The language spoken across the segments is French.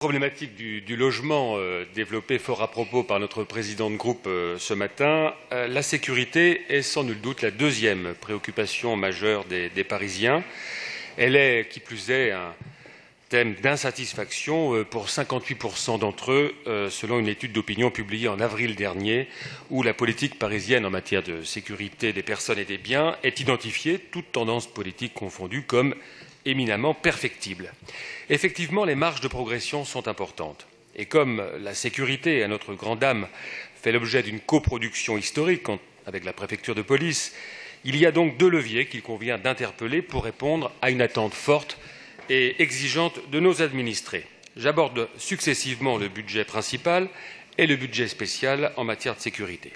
Problématique du logement développée fort à propos par notre président de groupe ce matin, la sécurité est sans nul doute la deuxième préoccupation majeure des Parisiens. Elle est, qui plus est, un thème d'insatisfaction pour 58% d'entre eux, selon une étude d'opinion publiée en avril dernier, où la politique parisienne en matière de sécurité des personnes et des biens est identifiée, toutes tendances politiques confondues, comme éminemment perfectible. Effectivement, les marges de progression sont importantes. Et comme la sécurité, à notre grande dame, fait l'objet d'une coproduction historique avec la préfecture de police, il y a donc deux leviers qu'il convient d'interpeller pour répondre à une attente forte et exigeante de nos administrés. J'aborde successivement le budget principal et le budget spécial en matière de sécurité.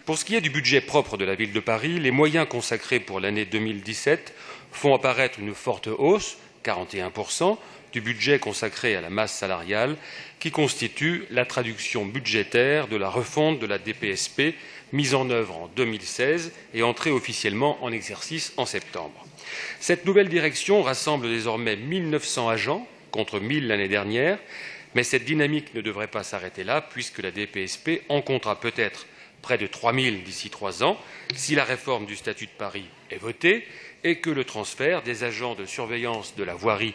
Pour ce qui est du budget propre de la ville de Paris, les moyens consacrés pour l'année 2017 font apparaître une forte hausse, 41%, du budget consacré à la masse salariale, qui constitue la traduction budgétaire de la refonte de la DPSP mise en œuvre en 2016 et entrée officiellement en exercice en septembre. Cette nouvelle direction rassemble désormais 1900 agents contre 1000 l'année dernière, mais cette dynamique ne devrait pas s'arrêter là puisque la DPSP en comptera peut-être près de 3000 d'ici 3 ans, si la réforme du statut de Paris est votée et que le transfert des agents de surveillance de la voirie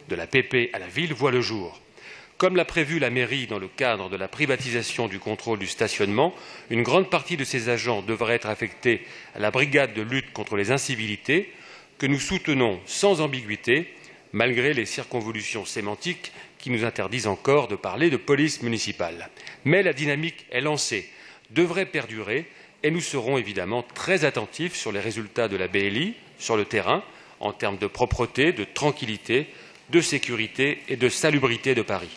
de la PP à la ville voit le jour. Comme l'a prévu la mairie dans le cadre de la privatisation du contrôle du stationnement, une grande partie de ces agents devrait être affectée à la brigade de lutte contre les incivilités, que nous soutenons sans ambiguïté, malgré les circonvolutions sémantiques qui nous interdisent encore de parler de police municipale. Mais la dynamique est lancée, devrait perdurer, et nous serons évidemment très attentifs sur les résultats de la BLI sur le terrain, en termes de propreté, de tranquillité, de sécurité et de salubrité de Paris.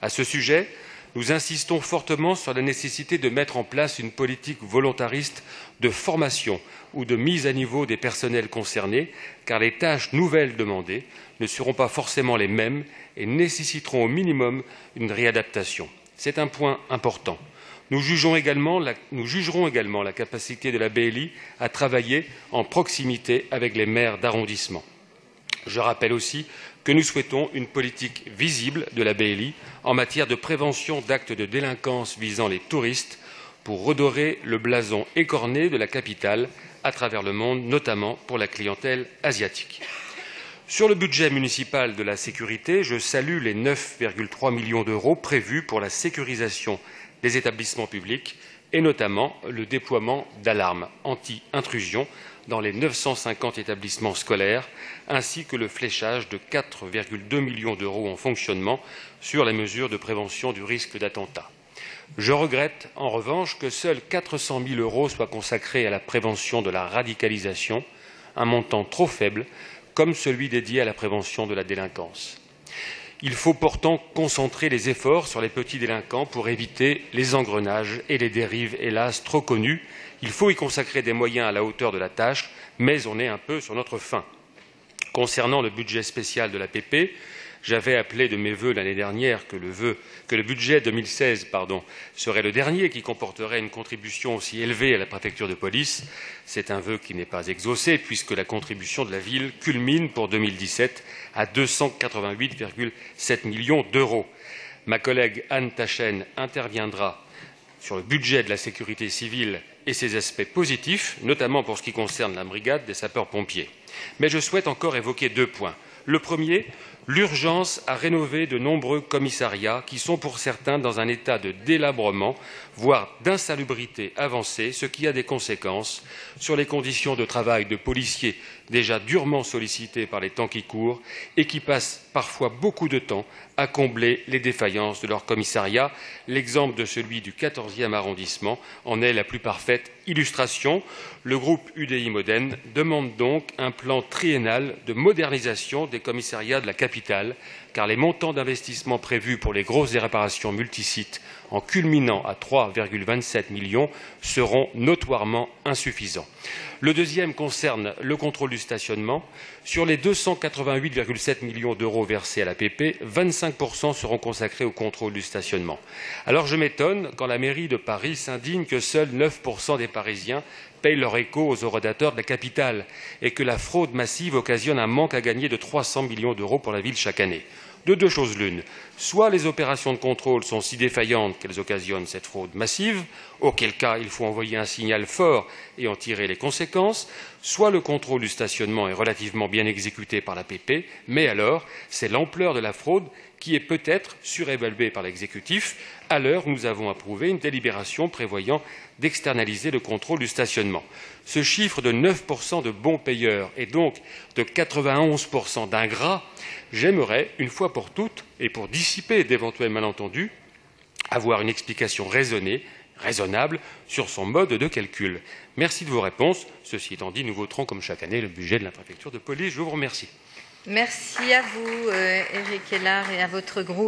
À ce sujet, nous insistons fortement sur la nécessité de mettre en place une politique volontariste de formation ou de mise à niveau des personnels concernés, car les tâches nouvelles demandées ne seront pas forcément les mêmes et nécessiteront au minimum une réadaptation. C'est un point important. Nous jugerons également la capacité de la BLI à travailler en proximité avec les maires d'arrondissement. Je rappelle aussi que nous souhaitons une politique visible de la BLI en matière de prévention d'actes de délinquance visant les touristes pour redorer le blason écorné de la capitale à travers le monde, notamment pour la clientèle asiatique. Sur le budget municipal de la sécurité, je salue les 9,3 millions d'euros prévus pour la sécurisation des établissements publics et notamment le déploiement d'alarmes anti-intrusion dans les 950 établissements scolaires, ainsi que le fléchage de 4,2 millions d'euros en fonctionnement sur les mesures de prévention du risque d'attentat. Je regrette en revanche que seuls 400 000 euros soient consacrés à la prévention de la radicalisation, un montant trop faible, comme celui dédié à la prévention de la délinquance. Il faut pourtant concentrer les efforts sur les petits délinquants pour éviter les engrenages et les dérives, hélas, trop connues. Il faut y consacrer des moyens à la hauteur de la tâche, mais on est un peu sur notre faim. Concernant le budget spécial de la PP, j'avais appelé de mes vœux l'année dernière que le budget 2016 serait le dernier qui comporterait une contribution aussi élevée à la préfecture de police. C'est un vœu qui n'est pas exaucé puisque la contribution de la ville culmine pour 2017 à 288,7 millions d'euros. Ma collègue Anne Tachen interviendra sur le budget de la sécurité civile et ses aspects positifs, notamment pour ce qui concerne la brigade des sapeurs-pompiers. Mais je souhaite encore évoquer 2 points. Le premier, l'urgence à rénover de nombreux commissariats qui sont pour certains dans un état de délabrement, voire d'insalubrité avancée, ce qui a des conséquences sur les conditions de travail de policiers déjà durement sollicités par les temps qui courent et qui passent parfois beaucoup de temps à combler les défaillances de leur commissariat. L'exemple de celui du 14e arrondissement en est la plus parfaite illustration. Le groupe UDI Modène demande donc un plan triennal de modernisation des commissariats de la capitale, car les montants d'investissement prévus pour les grosses réparations multisites, en culminant à 3,27 millions, seront notoirement insuffisants. Le deuxième concerne le contrôle du stationnement. Sur les 288,7 millions d'euros versés à la PP, 25% seront consacrés au contrôle du stationnement. Alors je m'étonne quand la mairie de Paris s'indigne que seuls 9% des Parisiens payent leur écho aux orodateurs de la capitale et que la fraude massive occasionne un manque à gagner de 300 millions d'euros pour la ville chaque année. De 2 choses l'une, Soit les opérations de contrôle sont si défaillantes qu'elles occasionnent cette fraude massive, auquel cas il faut envoyer un signal fort et en tirer les conséquences, soit le contrôle du stationnement est relativement bien exécuté par l'APP, mais alors c'est l'ampleur de la fraude qui est peut-être surévaluée par l'exécutif, à l'heure où nous avons approuvé une délibération prévoyant d'externaliser le contrôle du stationnement. Ce chiffre de 9% de bons payeurs et donc de 91% d'ingrats, j'aimerais, une fois pour toutes, et pour dissiper d'éventuels malentendus, avoir une explication raisonnée, raisonnable, sur son mode de calcul. Merci de vos réponses. Ceci étant dit, nous voterons comme chaque année le budget de la préfecture de police. Je vous remercie. Merci à vous, Éric Hellard, et à votre groupe.